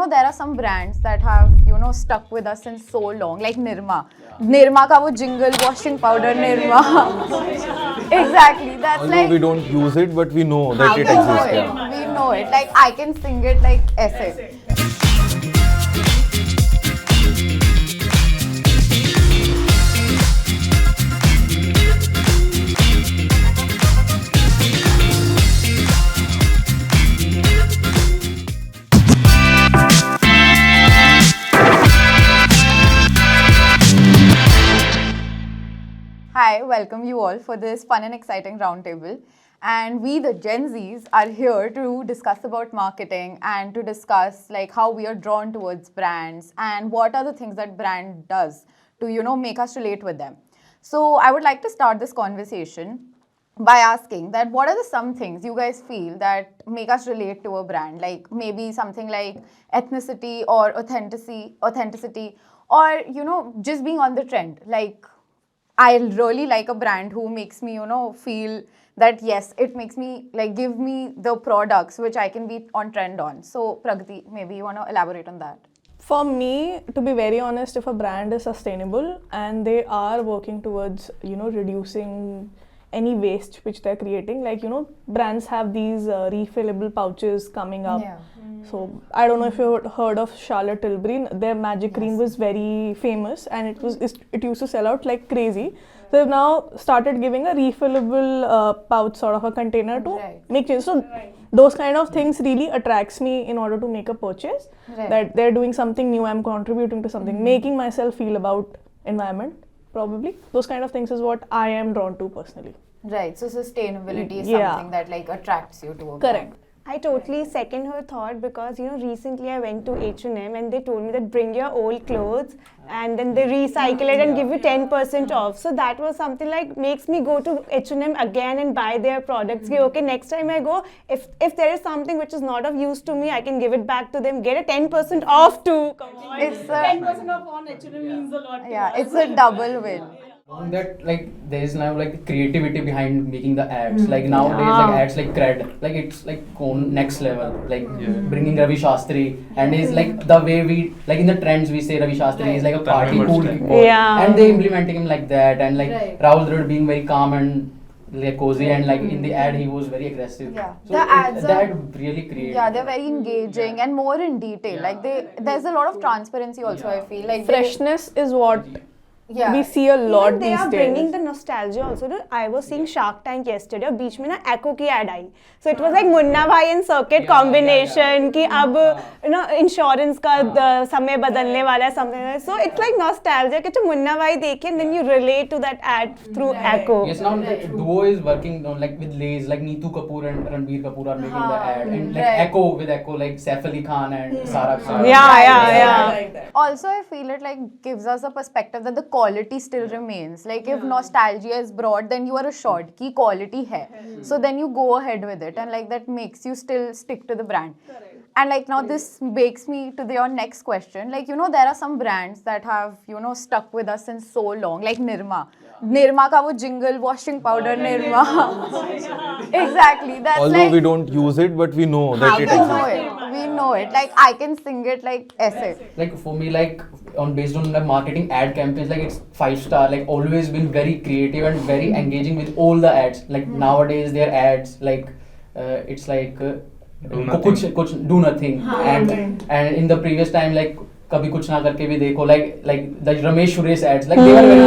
there are some brands that have, stuck with us since so long, like Nirma. Nirma ka wo jingle, washing powder, Nirma. Exactly, that's Although like... we don't use it, but we know that it we know exists. it. Yeah. We know it. Like, I can sing it like essay. Hi, welcome you all for this fun and exciting roundtable. And we, the Gen Zs, are here to discuss about marketing and to discuss like how we are drawn towards brands and what are the things that brand does to, make us relate with them. So I would like to start this conversation by asking that what are some things you guys feel that make us relate to a brand? Like maybe something like ethnicity or authenticity or, just being on the trend. Like, I really like a brand who makes me, feel that yes, it makes me like give me the products which I can be on trend on. So Pragati, maybe you want to elaborate on that. For me, to be very honest, if a brand is sustainable and they are working towards, reducing any waste which they're creating, like, brands have these refillable pouches coming up. Yeah. So I don't know if you heard of Charlotte Tilbury. Their magic cream was very famous and it used to sell out like crazy. So they've now started giving a refillable pouch sort of a container to make change. So those kind of things really attracts me in order to make a purchase. That they're doing something new, I'm contributing to something, making myself feel about environment probably. Those kind of things is what I am drawn to personally. Right, so sustainability is something that like attracts you to a brand. I totally second her thought because recently I went to H&M and they told me that bring your old clothes and then they recycle it and give you 10% off. So that was something like makes me go to H&M again and buy their products. Okay, next time I go, if there is something which is not of use to me, I can give it back to them, get a 10% off too. Come on. It's 10% off on H&M means a lot. Yeah, it's a double win. That like there is now like creativity behind making the ads. Like nowadays, like ads like cred, like it's like on next level. Like bringing Ravi Shastri, and is like the way we like in the trends we say Ravi Shastri is like a party cool people. Yeah. And they implementing him like that, and like Rahul Dravid being very calm and like cozy, and like in the ad he was very aggressive. Yeah, So the ads that really creates. Yeah, they're very engaging and more in detail. Like there's a lot of transparency also. I feel like Freshness is what we see a lot Even they these are days. bringing the nostalgia also. I was seeing Shark Tank yesterday और बीच में ना Echo की ad I. So it was like Munna भाई and circuit combination कि अब insurance का समय बदलने वाला है something like that. So it's like nostalgia कि जो मुन्ना भाई देखे and then you relate to that ad through Echo. Yes, now the duo is working on like with Lays, like Neetu Kapoor and Ranbir Kapoor are making the ad, and like Echo with Echo, like Saif Ali Khan and Sara Khan. Yeah. also I feel it like gives us a perspective that the quality still remains. Like if nostalgia is broad, then you are assured ki quality hai. So then you go ahead with it, and like that makes you still stick to the brand. And like now this makes me to your next question. Like, there are some brands that have, stuck with us since so long, like Nirma. Nirma ka wo jingle, washing powder, Nirma. Exactly. That's Although like, we don't use it, but we know that we it know exists. it. We know it. Like I can sing it like essay. Like for me, like based on the marketing ad campaigns, like it's 5-star, like always been very creative and very engaging with all the ads. Like nowadays their ads, like it's like kuch do nothing, and in the previous time like कभी कुछ ना करके भी देखो like the Ramesh Suresh ads, like they were very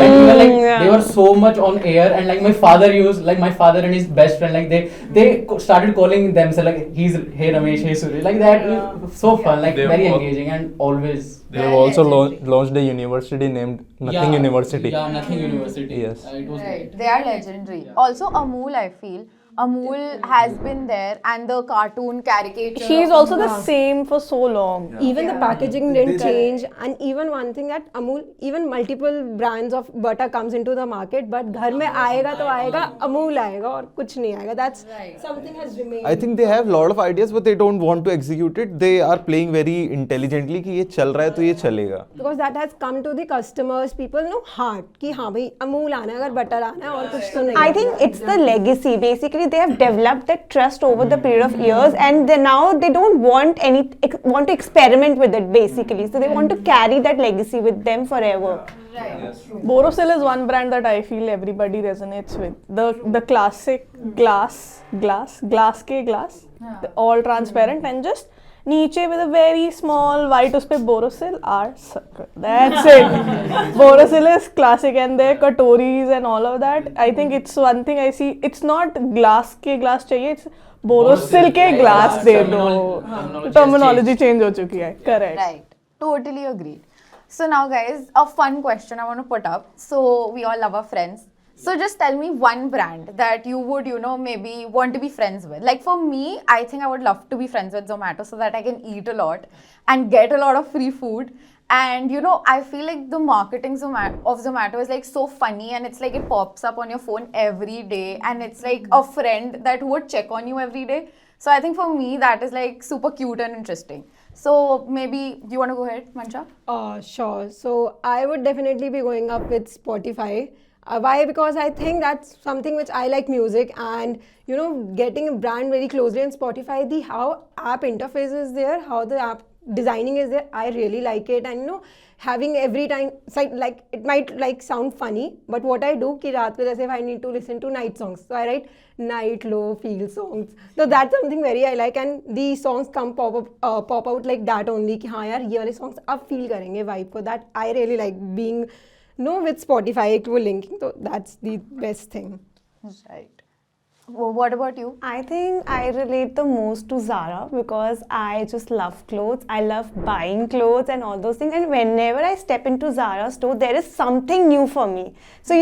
and even like they were so much on air, and like my father and his best friend, like they started calling themselves like he's hey Ramesh, hey Suresh, like that. So fun, like very engaging, and always They have also launched a university named Nothing University. Yeah, Nothing University. Yes. It was great. They are legendary. Also Amul, I feel. Amul has been there, and the cartoon caricature. She's also the same for so long. Even the packaging didn't change, and even one thing that Amul, even multiple brands of butter comes into the market, but घर में आएगा तो आएगा Amul आएगा और कुछ नहीं आएगा. That's something has remained. I think they have a lot of ideas, but they don't want to execute it. They are playing very intelligently कि ये चल रहा है तो ये चलेगा. Because that has come to the customers, people know heart कि हाँ भाई Amul आना है, अगर butter आना है और कुछ तो नहीं. I think it's the legacy. Basically, basically they have developed that trust over the period of years, and now they don't want want to experiment with it basically. So they want to carry that legacy with them forever. Borosil is one brand that I feel everybody resonates with. The classic glass, all transparent and just नीचे with a very small white उसपे Borosil art circle. That's it. Borosil is classic, and their katoris and all of that. I think it's one thing I see. It's not glass के glass चाहिए. It's Borosil के glass दे दो. Terminology change हो चुकी है. Correct. Right. Totally agreed. So now guys, a fun question I want to put up. So we all love our friends. So just tell me one brand that you would, maybe want to be friends with. Like for me, I think I would love to be friends with Zomato so that I can eat a lot and get a lot of free food. And I feel like the marketing of Zomato is like so funny, and it's like it pops up on your phone every day, and it's like a friend that would check on you every day. So I think for me that is like super cute and interesting. So maybe you want to go ahead, Mancha? Sure. So I would definitely be going up with Spotify. Why? Because I think that's something which I like music, and getting a brand very closely in Spotify, the how app interface is there, how the app designing is there, I really like it. And having every time, like it might like sound funny, but what I do कि रात को जैसे if I need to listen to night songs, so I write night low feel songs. So that's something very I like, and the songs pop out like that only कि हाँ यार ये वाले songs अब feel करेंगे vibe को. That I really like being with Spotify वो linking. So that's the best thing. Right. Well, what about you? I think I relate the most to Zara because I just love clothes. I love buying clothes and all those things. And whenever I step into Zara store, there is something new for me. So,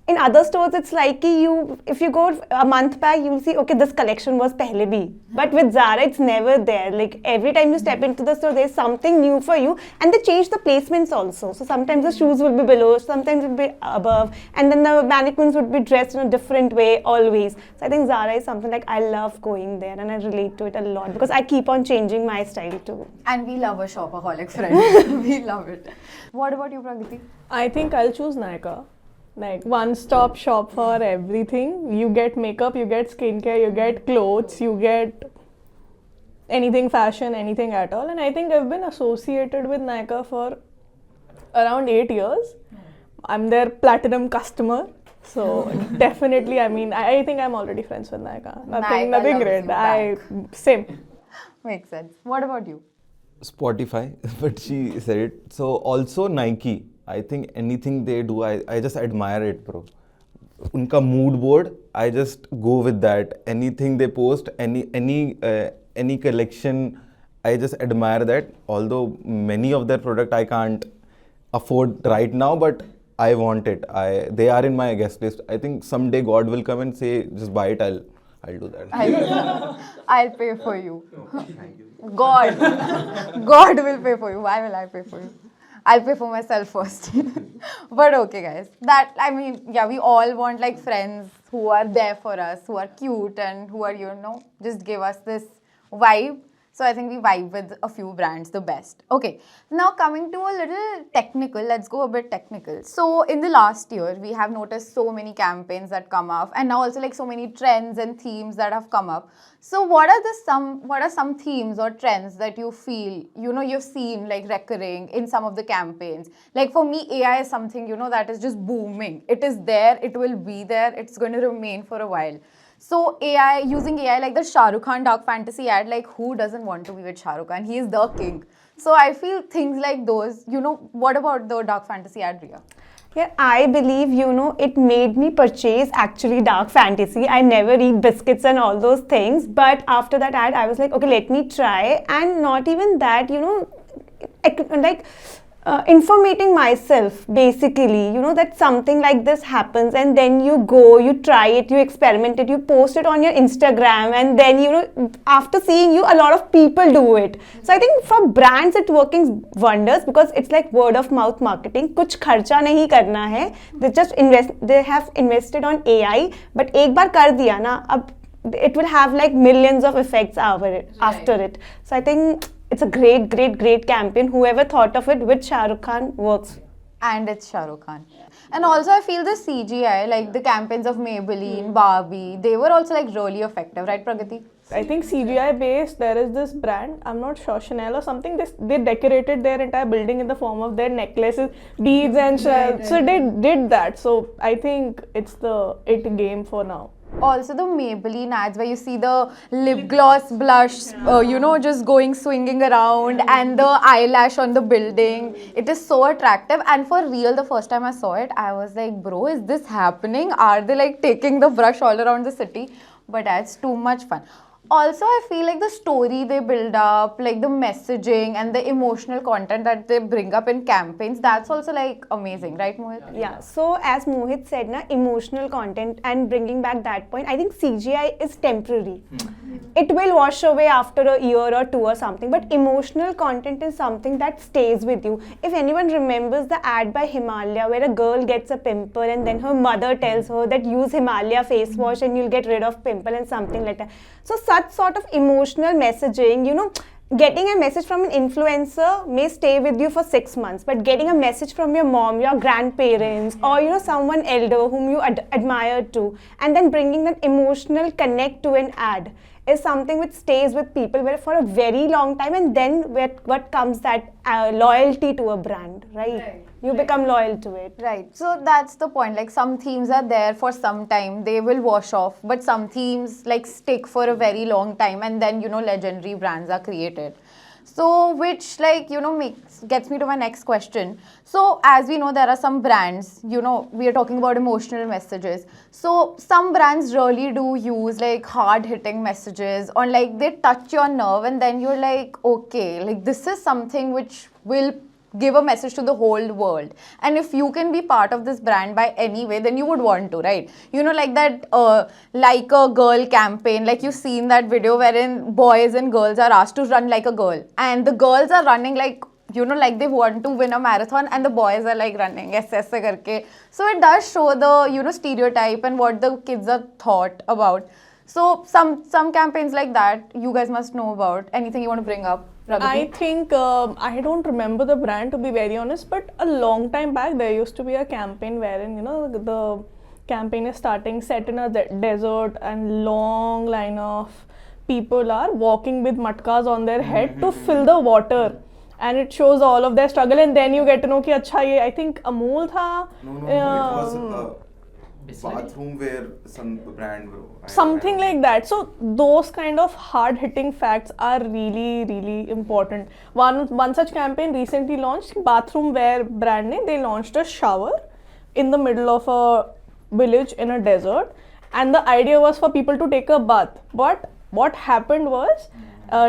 in other stores, it's like if you go a month back, you'll see, okay, this collection was pehle bhi. But with Zara, it's never there. Like every time you step into the store, there's something new for you. And they change the placements also. So sometimes the shoes will be below, sometimes it will be above. And then the mannequins would be dressed in a different way always. So I think Zara is something like I love going there, and I relate to it a lot because I keep on changing my style too. And we love a shopaholic friend. We love it. What about you, Pragati? I think I'll choose Nykaa. Like one-stop shop for everything. You get makeup, you get skincare, you get clothes, you get anything fashion, anything at all. And I think I've been associated with Nykaa for around 8 years. I'm their platinum customer. So definitely, I think I'm already friends with Nykaa. Nothing great. Same. Makes sense. What about you? Spotify, but she said it. So also Nike. I think anything they do, I just admire it, bro. Unka mood board, I just go with that. Anything they post, any collection, I just admire that. Although many of their product I can't afford right now, but I want it. They are in my guest list. I think someday God will come and say, just buy it. I'll do that. I'll pay for you. God will pay for you. Why will I pay for you? I'll pay for myself first. But okay, guys. We all want like friends who are there for us, who are cute and who are, just give us this vibe. So I think we vibe with a few brands the best. Okay, now coming to a little technical, let's go a bit technical. So in the last year, we have noticed so many campaigns that come up, and now also like so many trends and themes that have come up. So what are some themes or trends that you feel, you've seen like recurring in some of the campaigns? Like for me, AI is something, that is just booming. It is there, it will be there, it's going to remain for a while. So using AI like the Shah Rukh Khan dark fantasy ad, like who doesn't want to be with Shah Rukh Khan? He is the king. So I feel things like those, what about the dark fantasy ad, Riya? Yeah, I believe, it made me purchase actually dark fantasy. I never eat biscuits and all those things. But after that ad, I was like, okay, let me try. And not even that, informating myself basically, that something like this happens, and then you go, you try it, you experiment it, you post it on your Instagram, and then after seeing you, a lot of people do it. So I think for brands it's working wonders because it's like word of mouth marketing. Kuch kharcha nahi karna hai. They have invested on AI, but ek baar kar diya na, it will have like millions of effects after it. So I think it's a great campaign. Whoever thought of it with Shah Rukh Khan works And it's Shah Rukh Khan. And also I feel the CGI, like the campaigns of Maybelline, Barbie, they were also like really effective, right Pragati? I think CGI based, there is this brand, I'm not sure, Chanel or something, they decorated their entire building in the form of their necklaces, beads and shells. So they did that. So I think it's the it game for now. Also the Maybelline ads where you see the lip gloss blush, you know, just going swinging around and the eyelash on the building. It is so attractive, and for real, the first time I saw it, I was like, bro, is this happening? Are they like taking the brush all around the city? But it's too much fun. Also, I feel like the story they build up, like the messaging and the emotional content that they bring up in campaigns, that's also like amazing, right Mohit? Yeah, so as Mohit said, na, emotional content, and bringing back that point, I think CGI is temporary. It will wash away after a year or two or something, but emotional content is something that stays with you. If anyone remembers the ad by Himalaya where a girl gets a pimple and then her mother tells her that use Himalaya face wash and you'll get rid of pimple and something like that. So such sort of emotional messaging, you know, getting a message from an influencer may stay with you for 6 months, but getting a message from your mom, your grandparents, or you know, someone elder whom you admire to, and then bringing that emotional connect to an ad is something which stays with people for a very long time, and then what comes that loyalty to a brand, right? You become loyal to it. Right. So that's the point. Like some themes are there for some time, they will wash off, but some themes like stick for a very long time, and then you know legendary brands are created. So which like you know gets me to my next question. So as we know, there are some brands, you know, we are talking about emotional messages. So some brands really do use like hard hitting messages, or like they touch your nerve and then you're like, okay, like this is something which will give a message to the whole world, and if you can be part of this brand by any way, then you would want to, right? You know, like that like a girl campaign, like you've seen that video wherein boys and girls are asked to run like a girl, and the girls are running like, you know, like they want to win a marathon, and the boys are like running aise karke. So it does show the, you know, stereotype and what the kids are thought about. So some campaigns like that you guys must know about. Anything you want to bring up, Pragati? I think, I don't remember the brand to be very honest, but a long time back there used to be a campaign wherein, you know, the campaign is starting set in a desert, and long line of people are walking with matkas on their head to fill the water, and it shows all of their struggle, and then you get to know ki acha ye, I think Amul tha. No, it was bathroom wear some brand, bro. Something like that. So those kind of hard hitting facts are really, really important. One such campaign recently launched, bathroom wear brand ne, they launched a shower in the middle of a village in a desert, and the idea was for people to take a bath. But what happened was,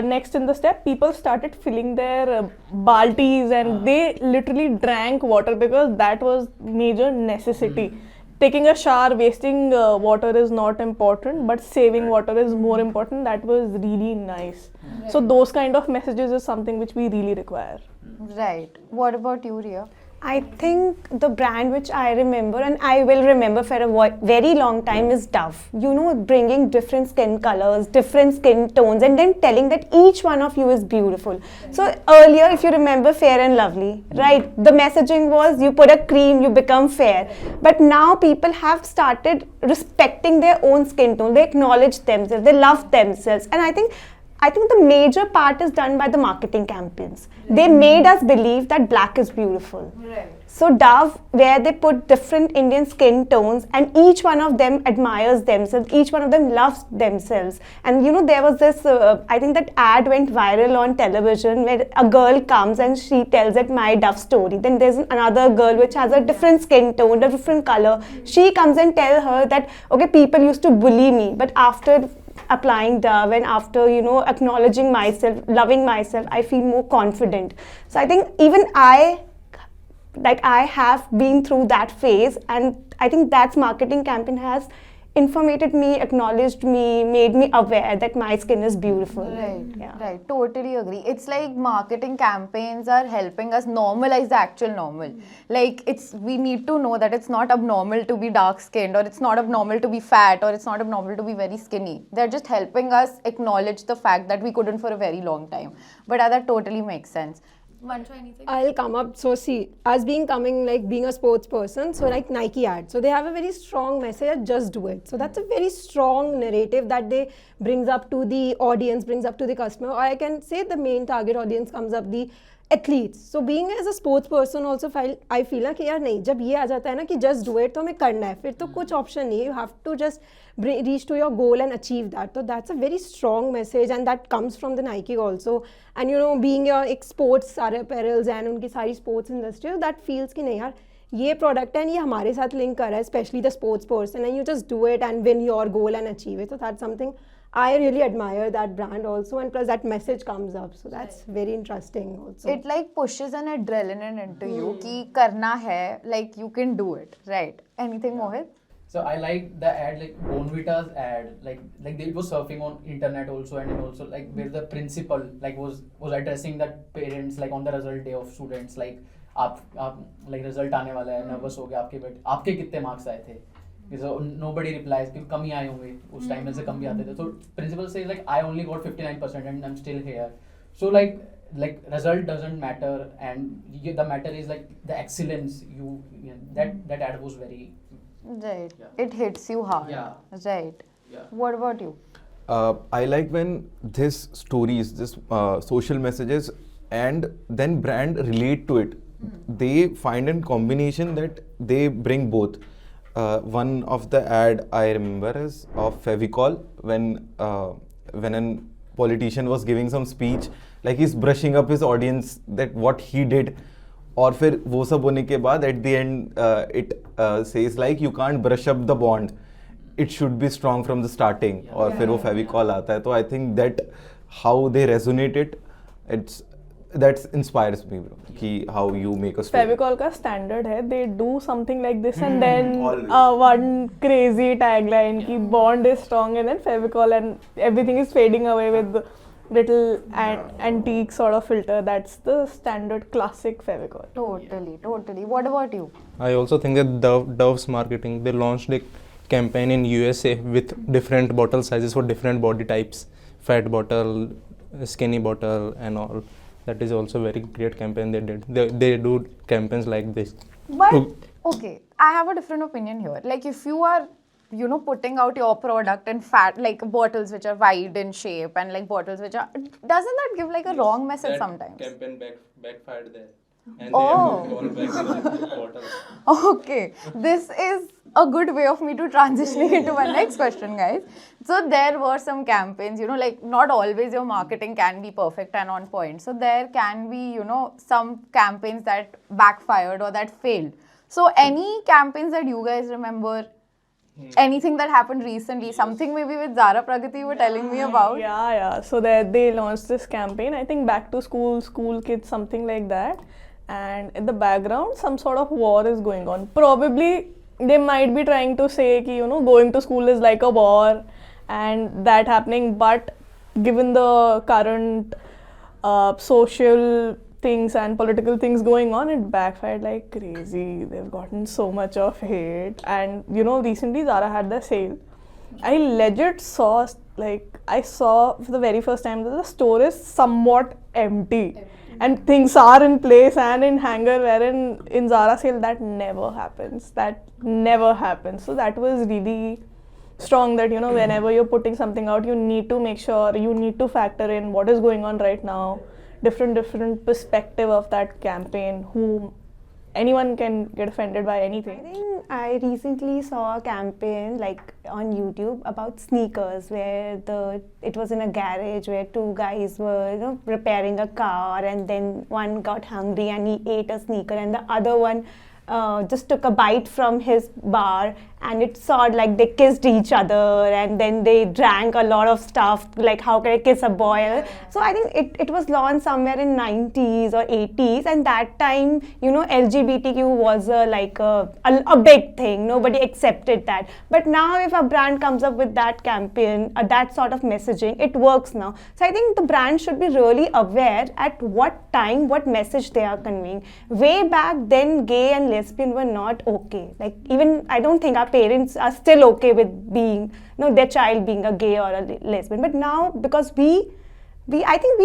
next in the step, people started filling their baltis, and they literally drank water because that was major necessity. Taking a shower, wasting water is not important, but saving water is more important. That was really nice. Right. So those kind of messages is something which we really require. Right. What about you, Ria? I think the brand which I remember, and I will remember for a very long time, is Dove. You know, bringing different skin colors, different skin tones, and then telling that each one of you is beautiful. So earlier, if you remember Fair and Lovely, right? The messaging was you put a cream, you become fair. But now people have started respecting their own skin tone. They acknowledge themselves, they love themselves. And I think the major part is done by the marketing campaigns. They made us believe that black is beautiful. Right. So Dove, where they put different Indian skin tones, and each one of them admires themselves, each one of them loves themselves. And you know, there was this, I think that ad went viral on television where a girl comes and she tells it my Dove story. Then there's another girl which has a different skin tone, a different color. She comes and tells her that, okay, people used to bully me, but after applying Dove and after, you know, acknowledging myself, loving myself, I feel more confident. So I think even I have been through that phase, and I think that marketing campaign has informated me, acknowledged me, made me aware that my skin is beautiful. Right, yeah. Right, totally agree. It's like marketing campaigns are helping us normalize the actual normal. Like we need to know that it's not abnormal to be dark skinned, or it's not abnormal to be fat, or it's not abnormal to be very skinny. They're just helping us acknowledge the fact that we couldn't for a very long time. But that totally makes sense. Vansha, anything? I'll come up. So see, as being a sports person, so like Nike ad. So they have a very strong message, just do it. So that's a very strong narrative that they brings up to the audience, brings up to the customer, or I can say the main target audience comes up the athletes. So being as a sports person also I feel ना कि यार नहीं, जब ये आ जाता है ना कि just do it तो हमें करना है, फिर तो कुछ option नहीं है. You have to just reach to your goal and achieve that. So that's a very strong message and that comes from the Nike also. And you know, being your sports सारे apparels and उनकी सारी sports industry, that feels कि नहीं यार ये product है and ये हमारे साथ link कर रहा है, especially the sports person, and you just do it and win your goal and achieve it. So that's something I really admire that brand also, and plus that message comes up. So that's very interesting also. It like pushes an adrenaline into you कि करना है, like you can do it, right? Anything, Mohit? So I like the ad, like Bonvita's ad, like they was surfing on internet also, and also like where the principal like was addressing that parents like on the result day of students, like आप like result आने वाला है, nervous हो गया आपके कितने marks आए थे? So nobody replies क्योंकि कम ही आए होंगे उस टाइम में से कम भी आते थे. So principal says like I only got 59% and I'm still here. So like result doesn't matter, and the matter is like the excellence. That ad was very Right. Yeah. It hits you hard. Yeah. Right. Yeah. What about you? I like when this stories, this social messages, and then brand relate to it. They find a combination that they bring both. One of the ad I remember is of Fevicol when a politician was giving some speech, like he's brushing up his audience that what he did. और फिर वो सब होने के बाद at the end it says like you can't brush up the bond, it should be strong from the starting. और फिर वो Fevicol आता है. तो I think that how they resonate it, that inspires me, bro. कि how you make a story. Fevicol का standard है, they do something like this and then one crazy tagline कि bond is strong and then Fevicol and everything is fading away with the little antique sort of filter. That's the standard classic Fevicol. Totally. What about you? I also think that Dove's marketing, they launched a campaign in USA with different bottle sizes for different body types, fat bottle, skinny bottle and all. That is also a very great campaign they did. They do campaigns like this. But okay, I have a different opinion here. Like if you are putting out your product in fat, like bottles which are wide in shape and like bottles which are, doesn't that give like a wrong message sometimes? Campaign backfired there. And Oh. they have to go back to the bottles. Okay, this is a good way of me to transitioning into my next question, guys. So there were some campaigns, like not always your marketing can be perfect and on point. So there can be, some campaigns that backfired or that failed. So any campaigns that you guys remember? Anything that happened recently, something maybe with Zara Pragati you were telling me about? Yeah. So they launched this campaign, I think back to school kids, something like that. And in the background, some sort of war is going on. Probably they might be trying to say that, going to school is like a war and that happening. But given the current social things and political things going on, it backfired like crazy. They've gotten so much of hate. And recently Zara had the sale. I legit saw for the very first time that the store is somewhat empty. And things are in place and in hanger, wherein in Zara sale that never happens. So that was really strong that whenever you're putting something out, you need to make sure, you need to factor in what is going on right now, different perspective of that campaign, anyone can get offended by anything. I think I recently saw a campaign like on YouTube about sneakers where it was in a garage where two guys were repairing a car, and then one got hungry and he ate a sneaker and the other one just took a bite from his bar, and it sort like they kissed each other and then they drank a lot of stuff like how can I kiss a boy. So I think it was launched somewhere in 90s or 80s, and that time LGBTQ was a big thing. Nobody accepted that. But now if a brand comes up with that campaign, that sort of messaging, it works now. So I think the brand should be really aware at what time, what message they are conveying. Way back then, gay and lesbian were not okay. Like even I don't think our parents are still okay with being their child being a gay or a lesbian. But now, because we I think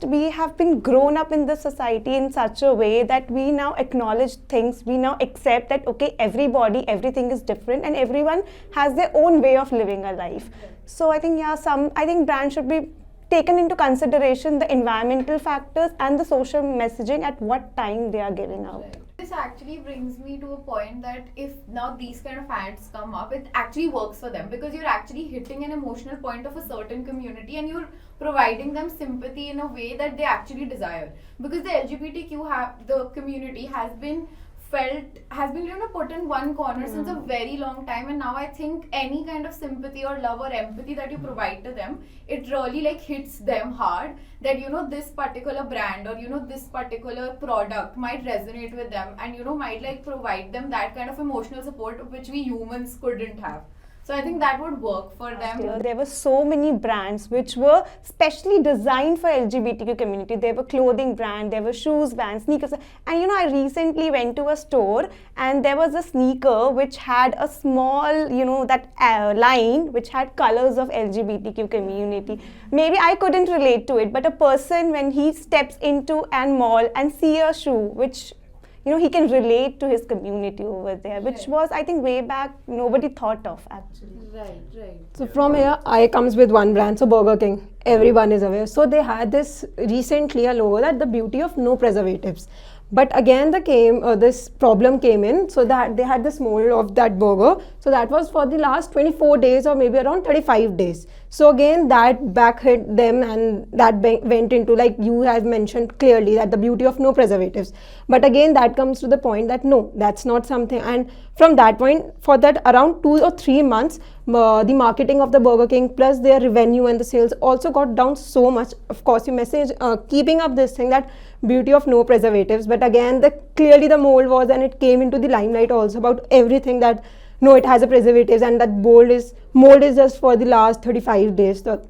we have been grown up in the society in such a way that we now acknowledge things, we now accept that okay, everything is different and everyone has their own way of living a life. So I think I think brands should be taken into consideration the environmental factors and the social messaging at what time they are giving out. This actually brings me to a point that if now these kind of ads come up, it actually works for them because you're actually hitting an emotional point of a certain community and you're providing them sympathy in a way that they actually desire. Because the the community has been put in one corner since a very long time, and now I think any kind of sympathy or love or empathy that you provide to them, it really like hits them hard that this particular brand or this particular product might resonate with them and might like provide them that kind of emotional support which we humans couldn't have. So I think that would work for them. There were so many brands which were specially designed for LGBTQ community. There were clothing brands, there were shoes brands, sneakers. And I recently went to a store and there was a sneaker which had a small, that line which had colors of LGBTQ community. Maybe I couldn't relate to it, but a person when he steps into an mall and see a shoe which he can relate to his community over there, which was, I think, way back nobody thought of actually. Right. So from here, I comes with one brand, so Burger King. Everyone is aware. So they had this recently a logo that the beauty of no preservatives. But again, this problem came in, so that they had this mold of that burger. So that was for the last 24 days or maybe around 35 days. So again, that back hit them and that went into, like you have mentioned clearly, that the beauty of no preservatives. But again, that comes to the point that no, that's not something. And from that point, for that around 2 or 3 months, the marketing of the Burger King plus their revenue and the sales also got down so much. Of course, you message keeping up this thing that beauty of no preservatives. But again, clearly the mold was, and it came into the limelight also about everything that no, it has a preservatives and that mold is just for the last 35 days. So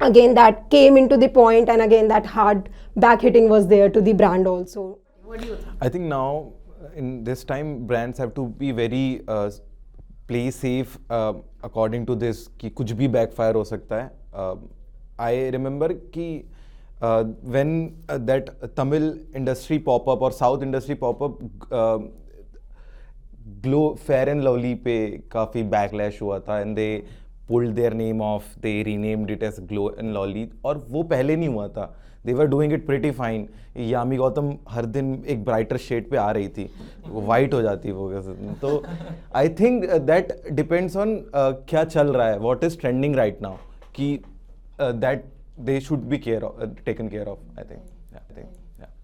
again, that came into the point, and again that hard back hitting was there to the brand also. What do you think? I think now in this time brands have to be very play safe according to this कि कुछ भी backfire हो सकता है. I remember कि when that Tamil industry pop up or South industry pop up, Glow Fair and Lovely पे काफ़ी backlash हुआ था and they pulled their name off, they renamed it as Glow and Lovely, और वो पहले नहीं हुआ था. They were doing it pretty fine. Yami Gautam हर दिन एक brighter shade पे आ रही थी, white हो जाती वो. तो I think that depends on क्या चल रहा है, what is trending right now, कि that they should be taken care of. I think.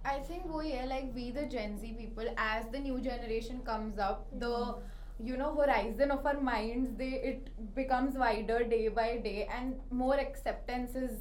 I think like we the Gen Z people, as the new generation comes up, the horizon of our minds, it becomes wider day by day and more acceptance is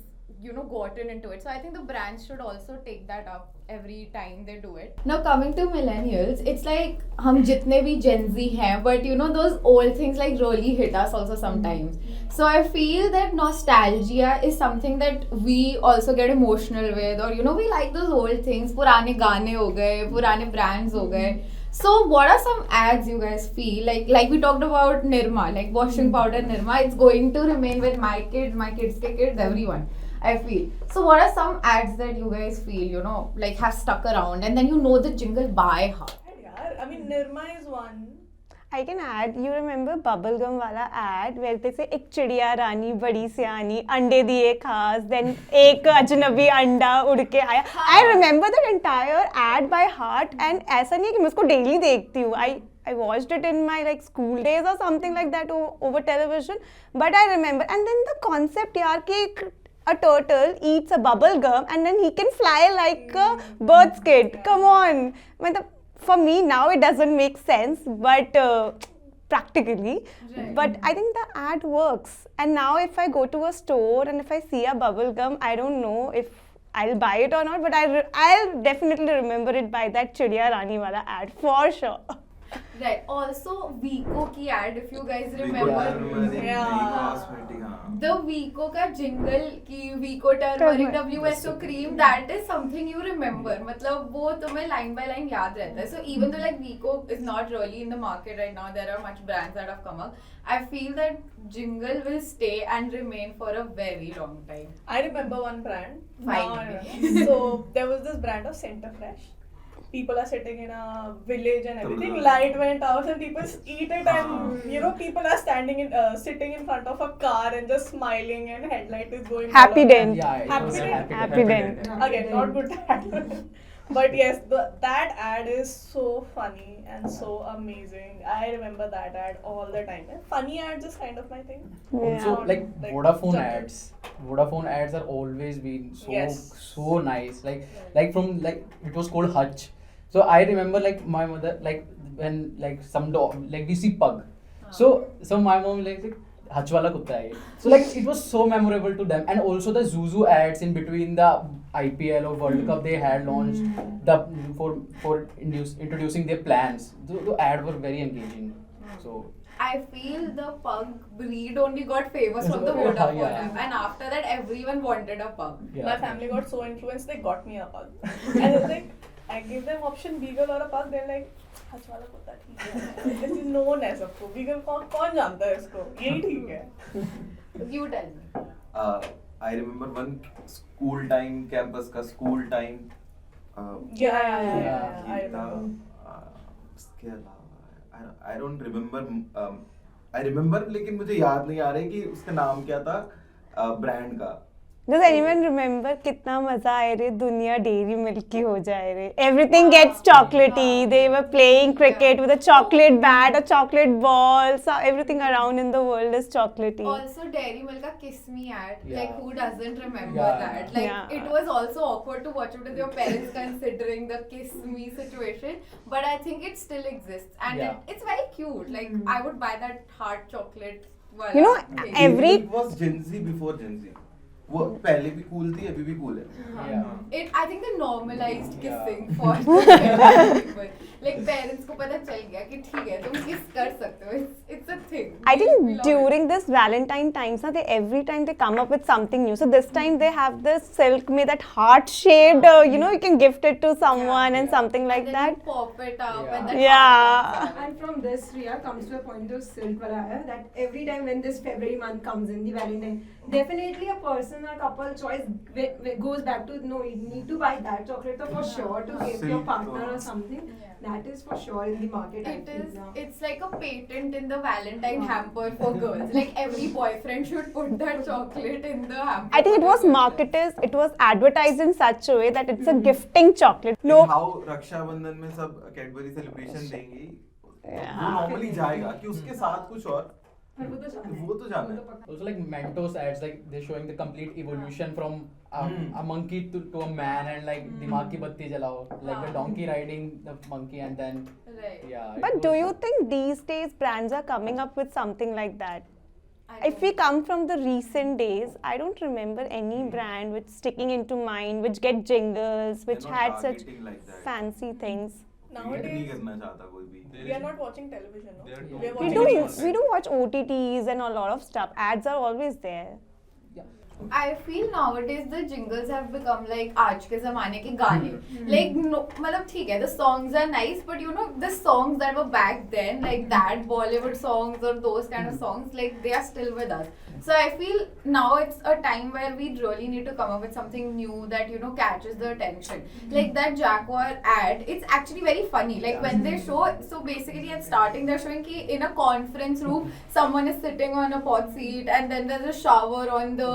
gotten into it. So I think the brands should also take that up every time they do it. Now coming to millennials, it's like hum jitne bhi Gen Z hain, but those old things like really hit us also sometimes. So I feel that nostalgia is something that we also get emotional with, or we like those old things, purane gaane ho gaye, purane brands ho gaye. So what are some ads you guys feel like we talked about Nirma, like washing powder Nirma, it's going to remain with my kids, ke kids, everyone, I feel. So what are some ads that you guys feel, like have stuck around and then the jingle by heart? I mean, Nirma is one. I can add, you remember bubblegum wala ad where they say ek chidiya rani badi siyani ande diye khas, then ek ajnabi anda ud ke aaya. I remember that entire ad by heart, and aisa nahi hai ki main usko daily dekhti hu. I watched it in my like school days or something like that over television, but I remember. And then the concept yaar ki a turtle eats a bubble gum and then he can fly like a bird's kid. Come on. For me now it doesn't make sense, but practically. Right. But I think the ad works. And now if I go to a store and if I see a bubble gum, I don't know if I'll buy it or not, but I'll definitely remember it by that Chidiya Rani wala ad for sure. Right. Also, Vico की ad, if you guys remember. The Vico का jingle की Vico turmeric WSO cream, that is something you remember. मतलब वो तुम्हें line by line याद रहता है. So even though like Vico is not really in the market right now, there are much brands that have come up. I feel that jingle will stay and remain for a very long time. I remember one brand. Fine. Now I remember. So there was this brand of Center Fresh. People are sitting in a village and everything. Light went out and people eat it, and you know people are standing in, sitting in front of a car and just smiling, and headlight is going. Happy all Dent. Yeah, it was a Happy Dent. Again, not good ad. But yes, that ad is so funny and so amazing. I remember that ad all the time. And funny ads is kind of my thing. Also, Yeah. like Like, Vodafone jungle. ads. Vodafone ads are always been so Yes. so nice. Like from like it was called Hutch. So I remember like my mother like when like some dog like we see pug. So my mom like Hutch wala kutta hai. So like it was so memorable to them, and also the Zuzu ads in between the IPL or World Cup they had launched the for introducing their plans. The ad were very engaging. So I feel the pug breed only got famous from the Vodafone Yeah. app, and after that everyone wanted a pug. yeah. My family got so influenced, they got me a pug. And it's like, I gave them option beagle or a pug, they're like, Hutch वाला कुत्ता ठीक है. This is known as सबको. Beagle कौन जानता है इसको? यही ठीक है. You tell me. I remember one school time, campus का school time. Yeah. I remember. उसके अलावा I don't remember. I remember लेकिन मुझे याद नहीं आ रही कि उसका नाम क्या था ब्रांड का. Does anyone remember कितना मजा आए रे दुनिया डेयरी मिल्क की हो जाए रे everything gets chocolatey. They were playing cricket with a chocolate bat, a chocolate ball, so everything around in the world is chocolatey. Also, Dairy Milk ka Kiss Me ad. Yeah. Like, who doesn't remember Yeah. that? Like, Yeah. it was also awkward to watch it with your parents considering the Kiss Me situation. But I think it still exists. And Yeah. it's very cute. Like, I would buy that hard chocolate. You know, thing. every- It was GenZ before GenZ. वो पहले भी cool थी अभी भी cool है. Yeah. I think they normalized Yeah. kissing for people. Like parents को पता चल गया कि ठीक है तुम kiss कर सकते हो. It's a thing. I think We love it. during this Valentine times, na, they every time they come up with something new. So this time they have this silk made that heart shaped. You know, you can gift it to someone and something like And then that. you pop it up Yeah. and then Yeah. And from this, Riya comes to a point of silk wala hai, that every time when this February month comes in, the Valentine, definitely a person or couple choice goes back to no, you need to buy that chocolate so for sure to give your Silk, partner or something. Yeah. That is for sure in the market. I It feel is. now. It's like a patent in the Valentine hamper for girls. Like every boyfriend should put that chocolate in the hamper. I think it was marketed, it was advertised in such a way that it's a gifting chocolate. No, How Rakshabandhan में सब Cadbury celebration देंगी वो normally जाएगा कि उसके साथ कुछ और वो तो जाना है. Also like Mentos ads, like they're showing the complete evolution from a monkey to a man, and like दिमाग की बत्ती जलाओ, like the donkey riding the monkey, and then Right. yeah. but do you think these days brands are coming up with something like that? I If we come from the recent days, I don't remember any brand which sticking into mind, which get jingles, which They're not had such targeting like that. fancy things. Create नहीं Nowadays, करना चाहता कोई भी. we are not watching television, no? They are We are doing- watching We do watch OTTs and a lot of stuff. Ads are always there. I feel nowadays the jingles have become like आज के ज़माने के गाने. Like no, मतलब ठीक है, the songs are nice, but you know the songs that were back then, like that Bollywood songs or those kind of songs, like they are still with us. So I feel now it's a time where we really need to come up with something new that you know catches the attention. Like that Jaguar ad, it's actually very funny. Like when they show, so basically at starting they're showing कि in a conference room someone is sitting on a pod seat and then there's a shower on the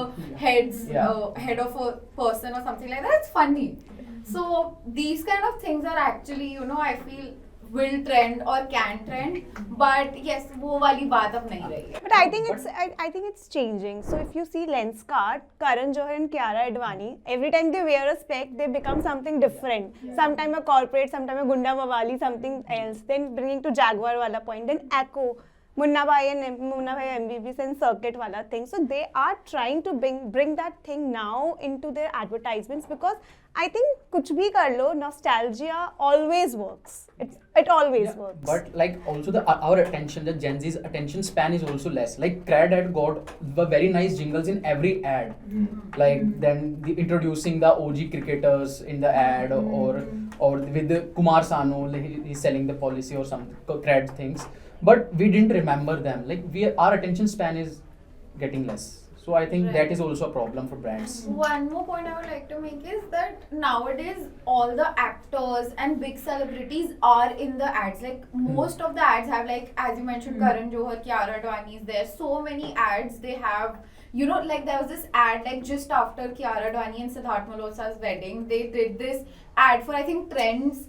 head of a person or something like that. It's funny. So these kind of things are actually, you know, I feel will trend or can trend, but yes, वो वाली बात अब नहीं रही है. But I think it's changing. So if you see Lenskart, Karan Johar and Kiara Advani, every time they wear a spec, they become something different. Sometime a corporate, sometime a Gunda Mawali, something else. Then bringing to Jaguar wala point. Then Echo. Munna Bhai MBBS and Circuit wala thing. So they are trying to bring that thing now into their advertisements because I think kuch bhi kar lo, nostalgia always works. It always works. But like also our attention, the Gen Z's attention span is also less. Like Crad had got the very nice jingles in every ad. Like then introducing the OG cricketers in the ad or with the Kumar Sanu, like he's selling the policy or some Crad things. But we didn't remember them. Like our attention span is getting less. So I think that is also a problem for brands. One more point I would like to make is that nowadays all the actors and big celebrities are in the ads. Like most of the ads have, like as you mentioned, Karan Johar, Kiara Advani is there. So many ads they have. You know, like there was this ad like just after Kiara Advani and Siddharth Malhotra's wedding, they did this ad for I think Trends.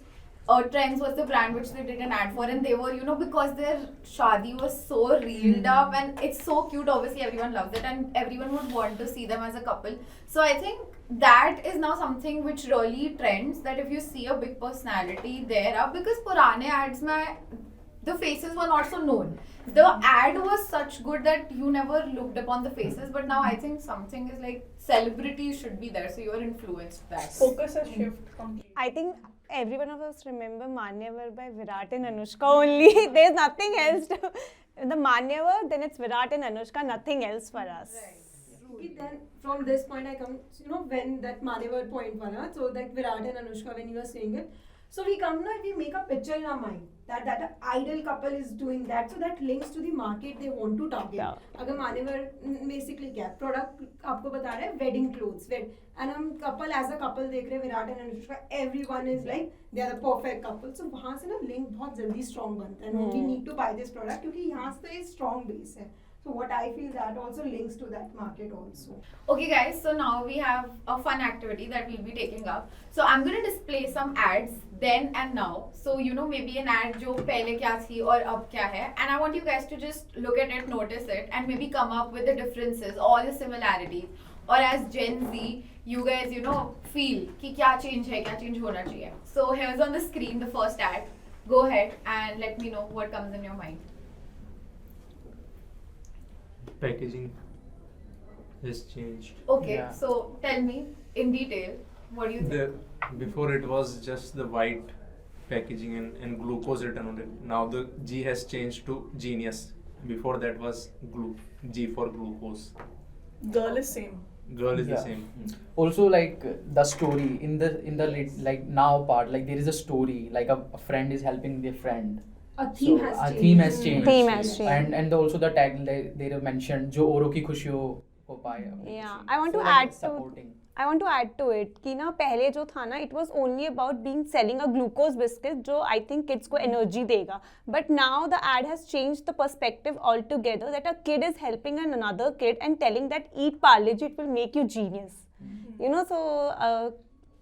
Trends was the brand which they did an ad for, and they were, you know, because their shadi was so reeled up and it's so cute, obviously everyone loves it and everyone would want to see them as a couple. So I think that is now something which really trends, that if you see a big personality there, because purane ads mein the faces were not so known. The ad was such good that you never looked upon the faces, but now I think something is like celebrities should be there, so you are influenced that. Focus has shifted completely. I think every one of us remember Manyavar by Virat and Anushka only. There's nothing else to the Manyavar, then it's Virat and Anushka, nothing else for us. Okay, then from this point I come, when that Manyavar point wala, so that Virat and Anushka, when you were saying it, so we come now, we make a picture in our mind that an ideal couple is doing that, so that links to the market they want to target. Yeah. अगर Manyavar basically क्या product आपको बता रहा है wedding clothes, and हम couple as a couple देख रहे हैं Virat and Anushka, everyone is like they are the perfect couple. So वहाँ से ना link बहुत जल्दी strong बनता है. We need to buy this product क्योंकि यहाँ से strong base है. So what I feel that also links to that market also. Okay guys, so now we have a fun activity that we'll be taking up. So I'm going to display some ads then and now. So you know, maybe an ad jo pehle kya thi aur ab kya hai, and I want you guys to just look at it, notice it, and maybe come up with the differences, all the similarities. Or as Gen Z, you guys, you know, feel ki kya change hai, kya change hona chahiye. So here's on the screen the first ad. Go ahead and let me know what comes in your mind. Packaging has changed. Okay, Yeah. so tell me in detail, what do you think? Before it was just the white packaging and glucose written on it. Now the G has changed to Genius. Before that was G for glucose. Girl is same. Girl is the Yeah. same. Also like the story in the like now part, like there is a story, like a friend is helping their friend. A theme So, has a changed. theme has changed. Theme has changed. And also the tag they mentioned जो औरों की खुशियों को पाए. Yeah, I want to like add supporting. to it कि ना पहले जो था ना, it was only about selling a glucose biscuit जो I think kids को energy देगा. But now the ad has changed the perspective altogether, that a kid is helping another kid and telling that eat Parle Ji, it will make you genius. You know, so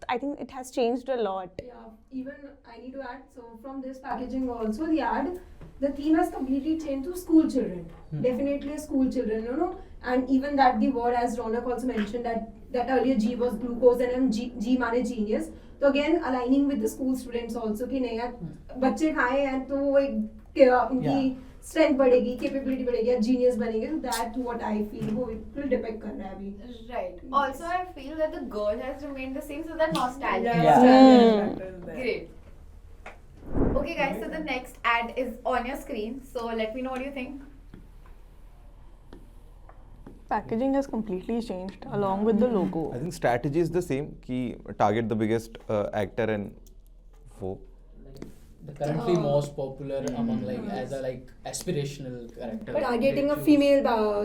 I think it has changed a lot. Yeah, even I need to add, so from this packaging also, the ad, the theme has completely changed to school children. Definitely school children, you know, and even that the word, as Ronak also mentioned, that earlier G was glucose and G माने genius. So again, aligning with the school students also कि नहीं यार बच्चे खाएं हैं तो वो एक उनकी strength बढ़ेगी, capability बढ़ेगी, genius बनेंगे. So that's what I feel वो will depict कर रहा है अभी. Right. Also, I feel that the girl has remained the same, so that nostalgia. Yeah. Great. Okay, guys. So the next ad is on your screen. So let me know what you think. Packaging has completely changed along with the logo. I think strategy is the same. Ki target the biggest actor and foe. The currently most popular among like as a like aspirational character. Targeting a female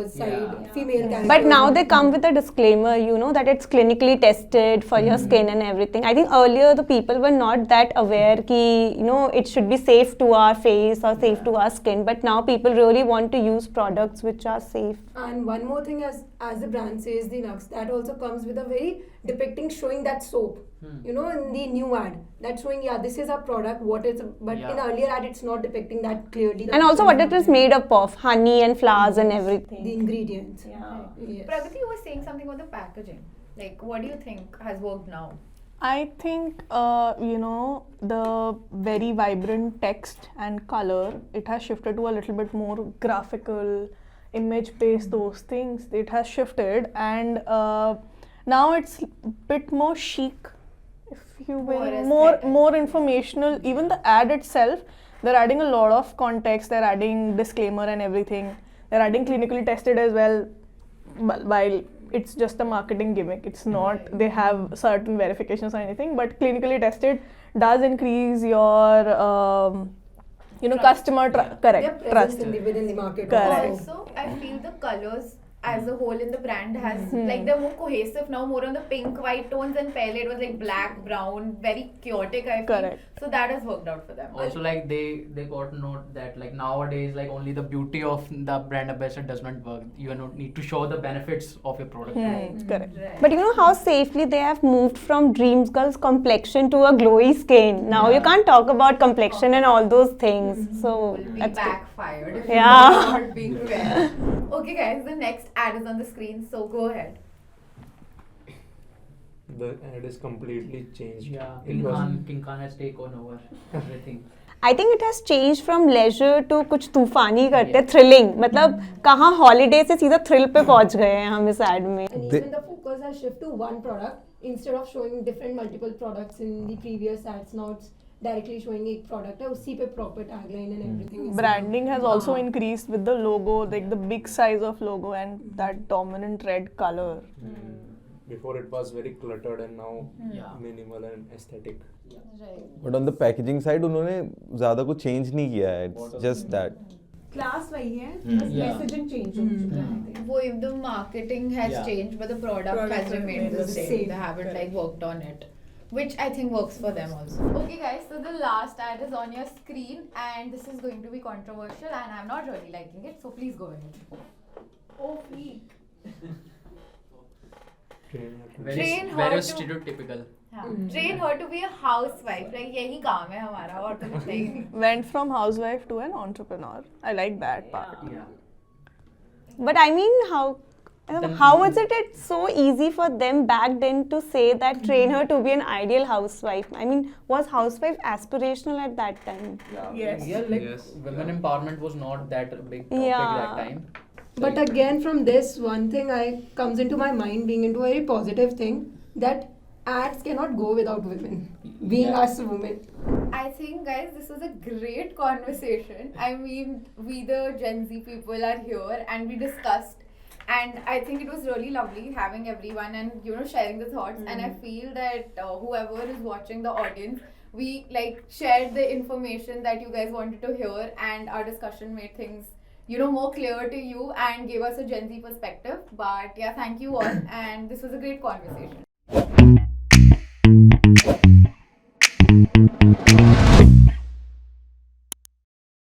side, female character. But now they come with a disclaimer, you know, that it's clinically tested for your skin and everything. I think earlier the people were not that aware ki, you know, it should be safe to our face or safe to our skin. But now people really want to use products which are safe. And one more thing, as the brand says, the Nux, that also comes with a very depicting, showing that soap. You know, in the new ad, that's showing, yeah, this is a product, what it's, but in earlier ad, it's not depicting that clearly. And also what it is made up of, honey and flowers and everything. The ingredients. Yeah. Yes. Pragati, you were saying something about the packaging. Like, what do you think has worked now? I think, the very vibrant text and color, it has shifted to a little bit more graphical, image-based, those things. It has shifted, and now it's a bit more chic, if you will, more informational. Even the ad itself, they're adding a lot of context, they're adding disclaimer and everything. They're adding clinically tested as well, while it's just a marketing gimmick. It's not, they have certain verifications or anything, but clinically tested does increase your, customer correct trust. Within the market. Correct. Also, I feel the colors as a whole in the brand has like they're more cohesive now, more on the pink white tones, and pale it was like black brown, very chaotic, I feel. Correct. So that has worked out for them. Also, like they got to note that like nowadays, like only the beauty of the brand ambassador does not work. You need to show the benefits of your product. Correct. But you know how safely they have moved from Dreams Girl's complexion to a glowy skin. Now you can't talk about complexion and all those things. So Will be that's good. backfired if Yeah. you're not being fair. Okay guys, the next ad is on the screen, so go ahead. The ad is completely changed. Yeah, It was King Khan has taken over everything. I think it has changed from leisure to कुछ तूफानी करते thrilling. मतलब कहाँ holiday से सीधा thrill पे पहुँच गए हैं हम इस ad में. And even the focus has shifted to one product instead of showing different multiple products in the previous ads. Now it's directly showing एक product है, उसी पे proper tagline and everything. is Branding has also increased with the logo, like the big size of logo and that dominant red color. Before it was very cluttered and now minimal and aesthetic. But on the packaging side, उन्होंने ज़्यादा कुछ change नहीं किया है. It's just that. Class वही है, बस Yeah. messaging change हो चुका है. Well, if the marketing has Yeah. changed, but the product has remained the same. They haven't like worked on it, which I think works for them also. Okay, guys. So the last ad is on your screen, and this is going to be controversial, and I'm not really liking it. So please go ahead. Oh, freak. Train her very to- stereotypical. Train her to be a housewife. Like यही काम है हमारा और तो कुछ नहीं. Went from housewife to an entrepreneur. I like that part. Yeah. But I mean, how was it? It's so easy for them back then to say that train her to be an ideal housewife. I mean, was housewife aspirational at that time? Yes. Yeah, like Yes. women empowerment was not that big topic Yeah. that time. But again, from this, one thing comes into my mind, being into a very positive thing, that ads cannot go without women. Being us women. I think, guys, this was a great conversation. I mean, we the Gen Z people are here and we discussed. And I think it was really lovely having everyone and sharing the thoughts. And I feel that whoever is watching the audience, we like shared the information that you guys wanted to hear, and our discussion made things more clear to you and gave us a Gen Z perspective. But yeah, thank you all, and this was a great conversation.